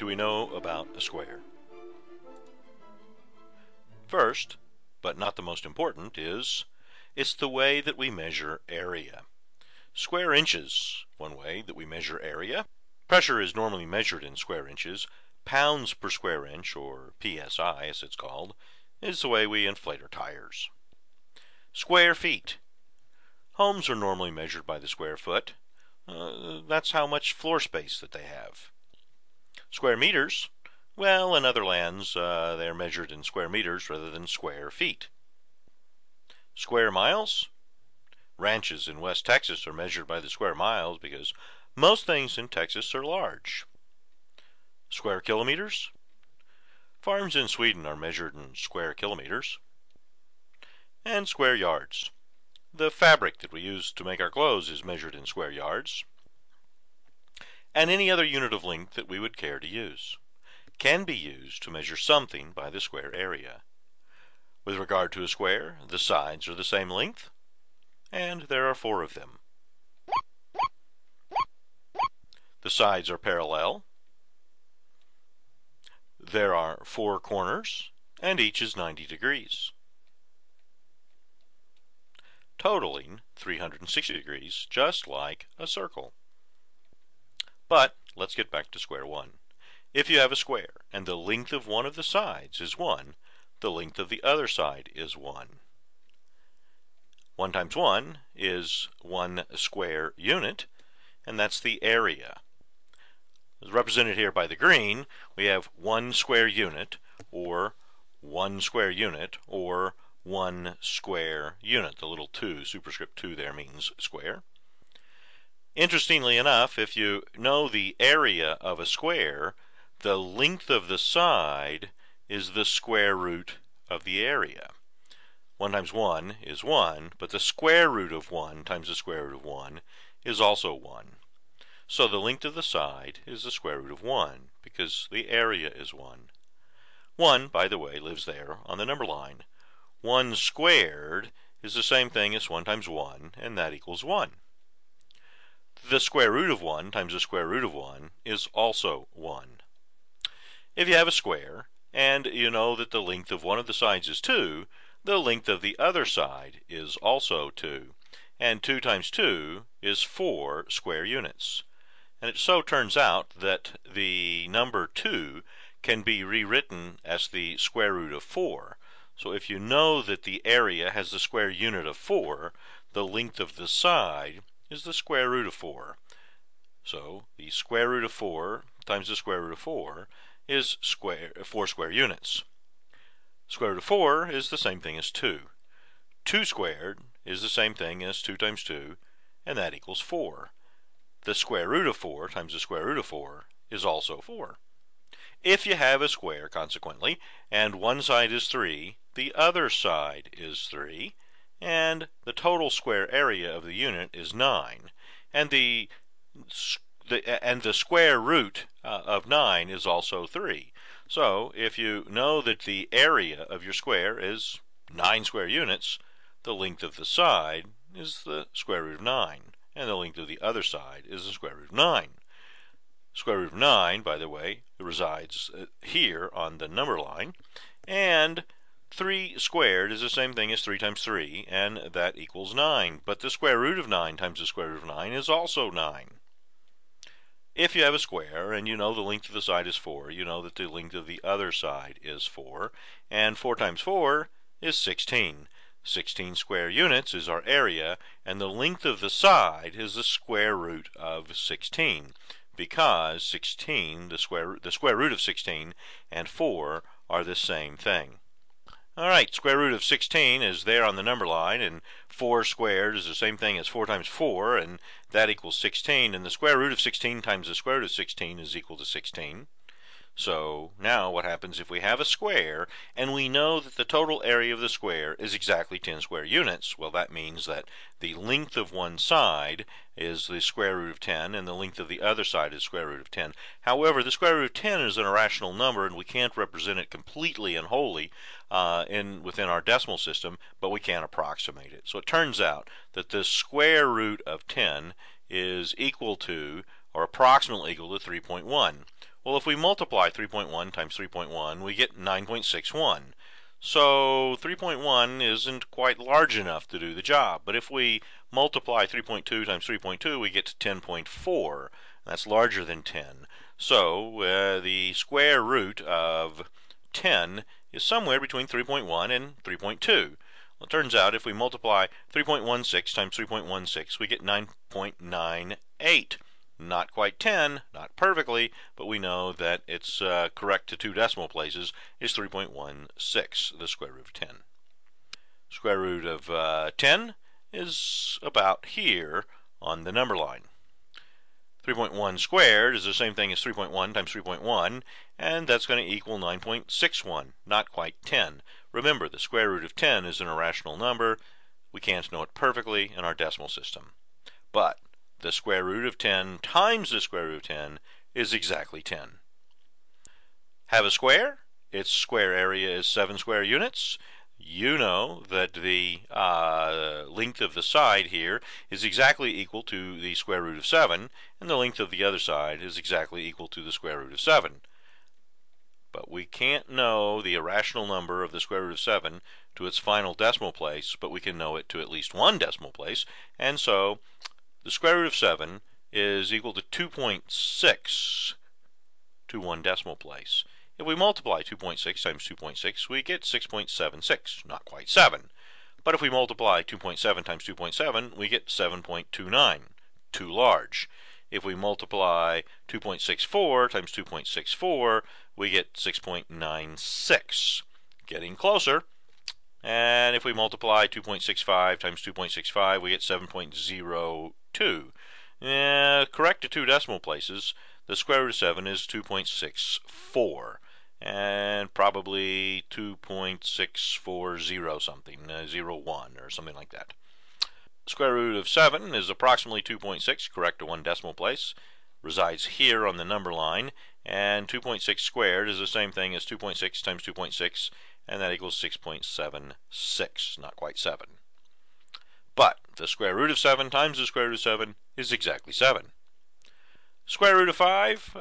do we know about a square? First, but not the most important, is it's the way that we measure area. Square inches, one way that we measure area. Pressure is normally measured in square inches. Pounds per square inch, or PSI as it's called, is the way we inflate our tires. Square feet. Homes are normally measured by the square foot. That's how much floor space that they have. Square meters, well, in other lands, they're measured in square meters rather than square feet. Square miles? Ranches in West Texas are measured by the square miles because most things in Texas are large. Square kilometers? Farms in Sweden are measured in square kilometers. And square yards. The fabric that we use to make our clothes is measured in square yards. And any other unit of length that we would care to use can be used to measure something by the square area. With regard to a square, the sides are the same length, and there are 4 of them. The sides are parallel. There are 4 corners, and each is 90 degrees. Totaling 360 degrees, just like a circle. But let's get back to square one. If you have a square and the length of one of the sides is 1, the length of the other side is 1. 1 times 1 is 1 square unit, and that's the area. As represented here by the green, we have 1 square unit, or 1 square unit, or 1 square unit. The little 2, superscript 2 there, means square. Interestingly enough, if you know the area of a square, the length of the side is the square root of the area. 1 times 1 is 1, but the square root of 1 times the square root of 1 is also 1. So the length of the side is the square root of 1, because the area is 1. 1, by the way, lives there on the number line. 1 squared is the same thing as 1 times 1, and that equals 1. The square root of 1 times the square root of 1 is also 1. If you have a square, and you know that the length of one of the sides is 2, the length of the other side is also 2. And 2 times 2 is 4 square units. And it so turns out that the number 2 can be rewritten as the square root of 4. So if you know that the area has the square unit of 4, the length of the side is the square root of 4. So the square root of 4 times the square root of 4 is 4 square units. Square root of 4 is the same thing as 2. 2 squared is the same thing as 2 times 2, and that equals 4. The square root of 4 times the square root of 4 is also 4. If you have a square, consequently, and one side is 3, the other side is 3, and the total square area of the unit is 9, and the square root of 9 is also 3. So if you know that the area of your square is 9 square units, the length of the side is the square root of 9, and the length of the other side is the square root of 9. Square root of 9, by the way, resides here on the number line, and 3 squared is the same thing as 3 times 3, and that equals 9. But the square root of 9 times the square root of 9 is also 9. If you have a square and you know the length of the side is 4, you know that the length of the other side is 4, and 4 times 4 is 16. 16 square units is our area, and the length of the side is the square root of 16, because 16, the square root of 16, and 4 are the same thing. Alright, square root of 16 is there on the number line, and 4 squared is the same thing as 4 times 4, and that equals 16, and the square root of 16 times the square root of 16 is equal to 16. So now what happens if we have a square and we know that the total area of the square is exactly 10 square units? Well, that means that the length of one side is the square root of 10 and the length of the other side is the square root of 10. However, the square root of 10 is an irrational number and we can't represent it completely and wholly within our decimal system, but we can approximate it. So it turns out that the square root of 10 is equal to, or approximately equal to, 3.1. Well, if we multiply 3.1 times 3.1, we get 9.61. So 3.1 isn't quite large enough to do the job. But if we multiply 3.2 times 3.2, we get to 10.4. That's larger than 10. So the square root of 10 is somewhere between 3.1 and 3.2. Well, it turns out if we multiply 3.16 times 3.16, we get 9.98. Not quite 10, not perfectly, but we know that it's correct to 2 decimal places is 3.16, the square root of 10. Square root of 10 is about here on the number line. 3.1 squared is the same thing as 3.1 times 3.1, and that's going to equal 9.61, not quite 10. Remember, the square root of 10 is an irrational number. We can't know it perfectly in our decimal system. But the square root of 10 times the square root of 10 is exactly 10. Have a square. Its square area is 7 square units. You know that the length of the side here is exactly equal to the square root of 7, and the length of the other side is exactly equal to the square root of 7. But we can't know the irrational number of the square root of 7 to its final decimal place, but we can know it to at least one decimal place, and so the square root of 7 is equal to 2.6 to one decimal place. If we multiply 2.6 times 2.6, we get 6.76, not quite 7. But if we multiply 2.7 times 2.7, we get 7.29, too large. If we multiply 2.64 times 2.64, we get 6.96, getting closer. And if we multiply 2.65 times 2.65, we get 7.02. Correct to 2 decimal places, the square root of 7 is 2.64, and probably 2.640 something, 01 or something like that. Square root of 7 is approximately 2.6, correct to 1 decimal place, resides here on the number line, and 2.6 squared is the same thing as 2.6 times 2.6, and that equals 6.76, not quite 7. But the square root of 7 times the square root of 7 is exactly 7. Square root of 5,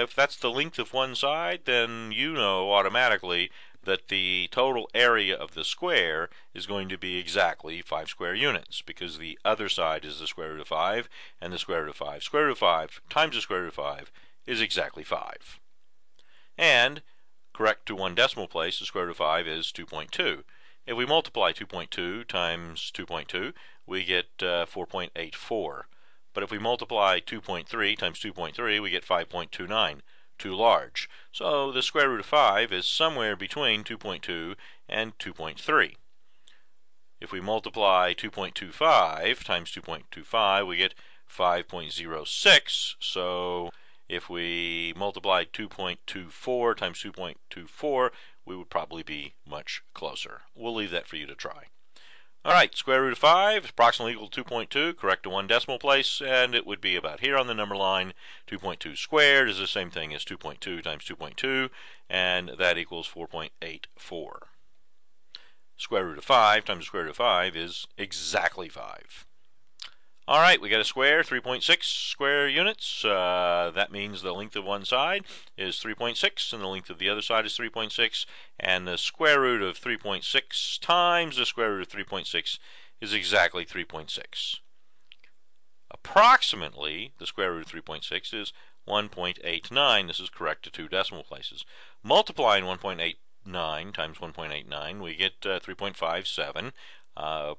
if that's the length of one side, then you know automatically that the total area of the square is going to be exactly 5 square units, because the other side is the square root of 5, and the square root of 5. Square root of 5 times the square root of 5 is exactly 5. And correct to 1 decimal place, the square root of 5 is 2.2. If we multiply 2.2 times 2.2, we get 4.84. But if we multiply 2.3 times 2.3, we get 5.29, too large. So the square root of 5 is somewhere between 2.2 and 2.3. If we multiply 2.25 times 2.25, we get 5.06. So if we multiply 2.24 times 2.24, we would probably be much closer. We'll leave that for you to try. Alright, square root of 5 is approximately equal to 2.2, correct to 1 decimal place, and it would be about here on the number line. 2.2 squared is the same thing as 2.2 times 2.2, and that equals 4.84. Square root of 5 times the square root of 5 is exactly 5. Alright, we got a square, 3.6 square units. That means the length of one side is 3.6, and the length of the other side is 3.6, and the square root of 3.6 times the square root of 3.6 is exactly 3.6. Approximately, the square root of 3.6 is 1.89. This is correct to 2 decimal places. Multiplying 1.89 times 1.89, we get 3.57.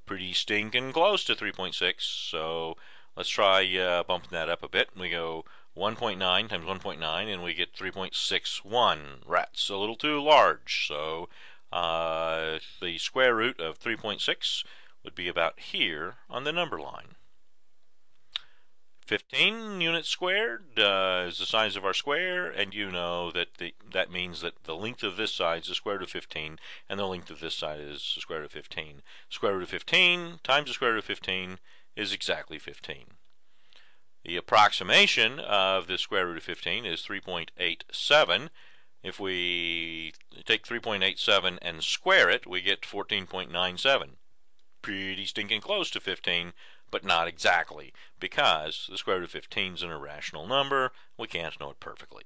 Pretty stinking close to 3.6, so let's try bumping that up a bit. We go 1.9 times 1.9, and we get 3.61. Rats, a little too large, so the square root of 3.6 would be about here on the number line. 15 units squared is the size of our square, and you know that that means that the length of this side is the square root of 15, and the length of this side is the square root of 15. Square root of 15 times the square root of 15 is exactly 15. The approximation of the square root of 15 is 3.87. If we take 3.87 and square it, we get 14.97. Pretty stinking close to 15, but not exactly, because the square root of 15 is an irrational number. We can't know it perfectly.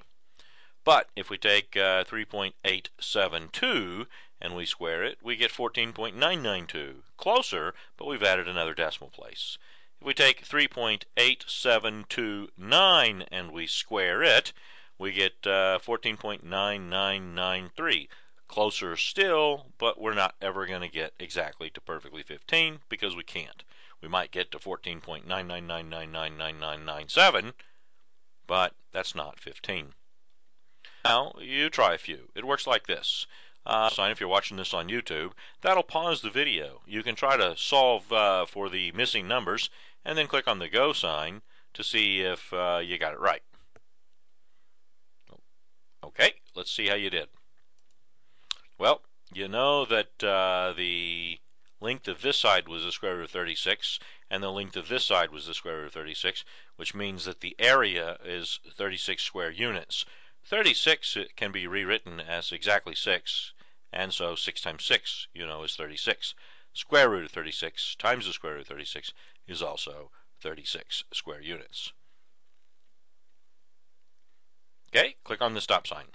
But if we take 3.872 and we square it, we get 14.992. Closer, but we've added another decimal place. If we take 3.8729 and we square it, we get 14.9993. Closer still, but we're not ever going to get exactly to perfectly 15 because we can't. We might get to 14.999999997, but that's not 15. Now, you try a few. It works like this. If you're watching this on YouTube, that'll pause the video. You can try to solve for the missing numbers and then click on the go sign to see if you got it right. Okay, let's see how you did. Well, you know that the length of this side was the square root of 36, and the length of this side was the square root of 36, which means that the area is 36 square units. 36 can be rewritten as exactly 6, and so 6 times 6, is 36. Square root of 36 times the square root of 36 is also 36 square units. Okay, click on the stop sign.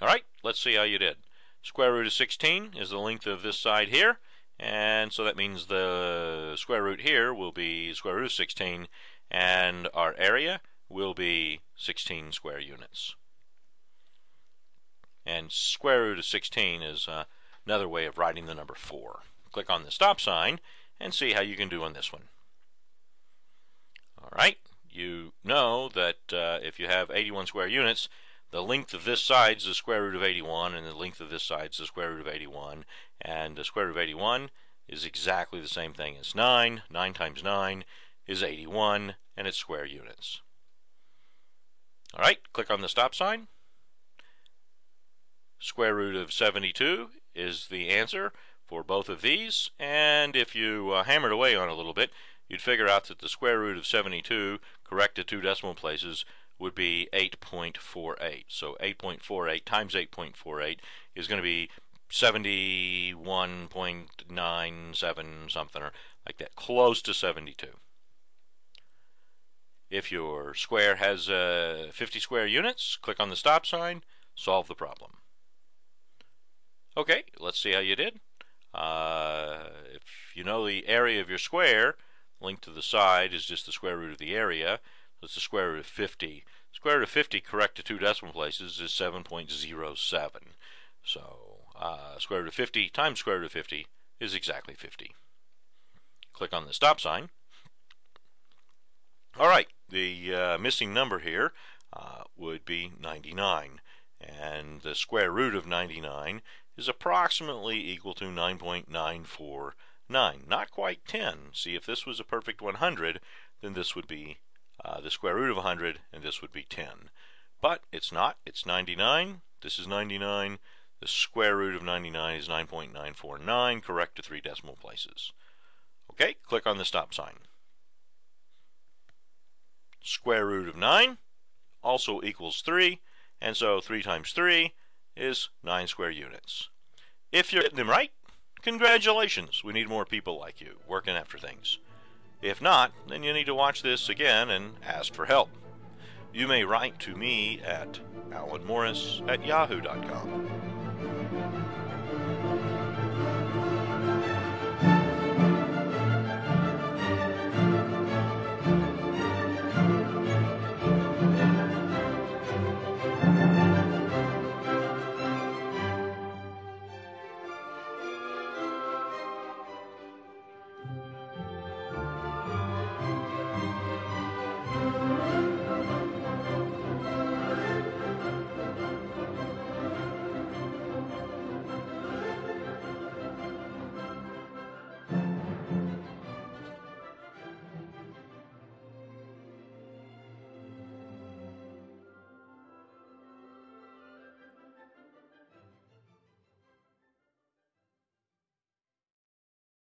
Alright, let's see how you did. Square root of 16 is the length of this side here, and so that means the square root here will be square root of 16, and our area will be 16 square units. And square root of 16 is another way of writing the number 4. Click on the stop sign and see how you can do on this one. Alright, you know that if you have 81 square units, the length of this side is the square root of 81, and the length of this side is the square root of 81, and the square root of 81 is exactly the same thing as 9. 9 times 9 is 81, and it's square units. Alright, click on the stop sign. Square root of 72 is the answer for both of these, and if you hammered away on it a little bit, you'd figure out that the square root of 72 corrected 2 decimal places would be 8.48. So 8.48 times 8.48 is going to be 71.97 something or like that, close to 72. If your square has 50 square units, click on the stop sign, solve the problem. Okay, let's see how you did. If you know the area of your square, length to the side is just the square root of the area. That's the square root of 50. Square root of 50 correct to 2 decimal places is 7.07. So square root of 50 times square root of 50 is exactly 50. Click on the stop sign. Alright, the missing number here would be 99. And the square root of 99 is approximately equal to 9.949. Not quite 10. See, if this was a perfect 100, then this would be the square root of 100, and this would be 10. But it's not. It's 99. This is 99. The square root of 99 is 9.949, correct to 3 decimal places. Okay, click on the stop sign. Square root of 9 also equals 3, and so 3 times 3 is 9 square units. If you're getting them right, congratulations. We need more people like you working after things. If not, then you need to watch this again and ask for help. You may write to me at alanmorris@yahoo.com.